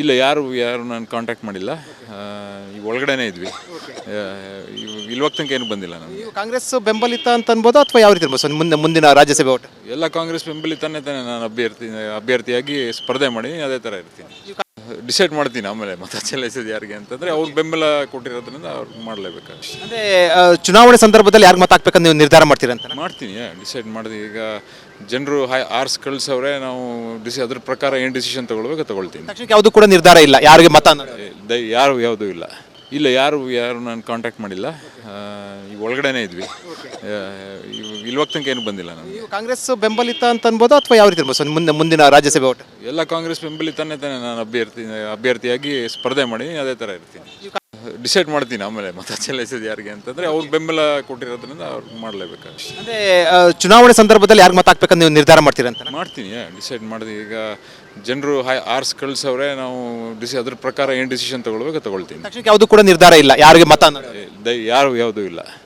ಇಲ್ಲ, ಯಾರು ನಾನು ಕಾಂಟ್ಯಾಕ್ಟ್ ಮಾಡಿಲ್ಲ. ಈಗ ಒಳಗಡೆನೇ ಇದ್ವಿ. ಇಲ್ವಾಗ ತನಕ ಏನು ಬಂದಿಲ್ಲ ನಾನು. ನೀವು ಕಾಂಗ್ರೆಸ್ ಬೆಂಬಲಿತ ಅಂತ ಅನ್ಬೋದು ಅಥವಾ ಯಾವ ರೀತಿ ಇರ್ಬೋದು ಸರ್ ಮುಂದಿನ ರಾಜ್ಯಸಭೆ ಓಟ್? ಎಲ್ಲ ಕಾಂಗ್ರೆಸ್ ಬೆಂಬಲಿತಾನೆ ತಾನೆ ನಾನು ಅಭ್ಯರ್ಥಿಯಾಗಿ ಸ್ಪರ್ಧೆ ಮಾಡಿ ಅದೇ ಥರ ಇರ್ತೀನಿ. ಡಿಸೈಡ್ ಮಾಡ್ತೀನಿ ಆಮೇಲೆ ಮತ ಚಲಾಯಿಸೋದು ಯಾರಿಗೆ ಅಂತಂದರೆ ಅವ್ರು ಬೆಂಬಲ ಕೊಟ್ಟಿರೋದ್ರಿಂದ ಅವ್ರು ಮಾಡಲೇಬೇಕಾಗುತ್ತೆ. ಅಂದರೆ ಚುನಾವಣೆ ಸಂದರ್ಭದಲ್ಲಿ ಯಾರು ಮತ ಹಾಕ್ಬೇಕಂತ ನೀವು ನಿರ್ಧಾರ ಮಾಡ್ತೀರಂತ? ಮಾಡ್ತೀನಿ, ಡಿಸೈಡ್ ಮಾಡಿದೆ. ಈಗ ಜನರು ಆರ್ಸ್ ಕಳಿಸವ್ರೆ, ನಾವು ಅದ್ರ ಪ್ರಕಾರ ಏನು ಡಿಸಿಷನ್ ತೊಗೊಳ್ಬೇಕು ತೊಗೊಳ್ತೀನಿ. ತಕ್ಷಣಕ್ಕೆ ಯಾವುದು ಕೂಡ ನಿರ್ಧಾರ ಇಲ್ಲ ಯಾರಿಗೆ ಮತ ಅನ್ನೋದು? ಯಾವುದೂ ಇಲ್ಲ. ಇಲ್ಲ, ಯಾರು ನಾನು ಕಾಂಟ್ಯಾಕ್ಟ್ ಮಾಡಿಲ್ಲ. ಈಗ ಒಳಗಡೆನೇ ಇದ್ವಿ. ಇಲ್ವಾಗ ತನಕ ಏನು ಬಂದಿಲ್ಲ ನಾನು. ನೀವು ಕಾಂಗ್ರೆಸ್ ಬೆಂಬಲಿತ ಅಂತ ಅನ್ಬೋದು ಅಥವಾ ಯಾವ ರೀತಿ ಇರ್ಬೋದು ಸರ್ ಮುಂದಿನ ರಾಜ್ಯಸಭೆ ಓಟ್? ಎಲ್ಲ ಕಾಂಗ್ರೆಸ್ ಬೆಂಬಲಿತಾನೆ ತಾನೆ ನಾನು ಅಭ್ಯರ್ಥಿಯಾಗಿ ಸ್ಪರ್ಧೆ ಮಾಡಿ ಅದೇ ಥರ ಇರ್ತೀನಿ. ಡಿಸೈಡ್ ಮಾಡ್ತೀನಿ ಆಮೇಲೆ ಮತ ಚಲಾಯಿಸೋದು ಯಾರಿಗೆ ಅಂತಂದರೆ ಅವ್ರು ಬೆಂಬಲ ಕೊಟ್ಟಿರೋದ್ರಿಂದ ಅವ್ರು ಮಾಡಲೇಬೇಕಾಗುತ್ತೆ. ಅಂದರೆ ಚುನಾವಣೆ ಸಂದರ್ಭದಲ್ಲಿ ಯಾರು ಮತ ಹಾಕ್ಬೇಕಂತ ನೀವು ನಿರ್ಧಾರ ಮಾಡ್ತೀರಂತ? ಮಾಡ್ತೀನಿ, ಡಿಸೈಡ್ ಮಾಡಿದೆ. ಈಗ ಜನರು ಆರ್ಸ್ ಕಳಿಸವ್ರೆ, ನಾವು ಅದ್ರ ಪ್ರಕಾರ ಏನು ಡಿಸಿಷನ್ ತೊಗೊಳ್ಬೇಕು ತೊಗೊಳ್ತೀನಿ. ತಕ್ಷಣಕ್ಕೆ ಯಾವುದು ಕೂಡ ನಿರ್ಧಾರ ಇಲ್ಲ ಯಾರಿಗೆ ಮತ ಅನ್ನೋದು? ಯಾವುದೂ ಇಲ್ಲ.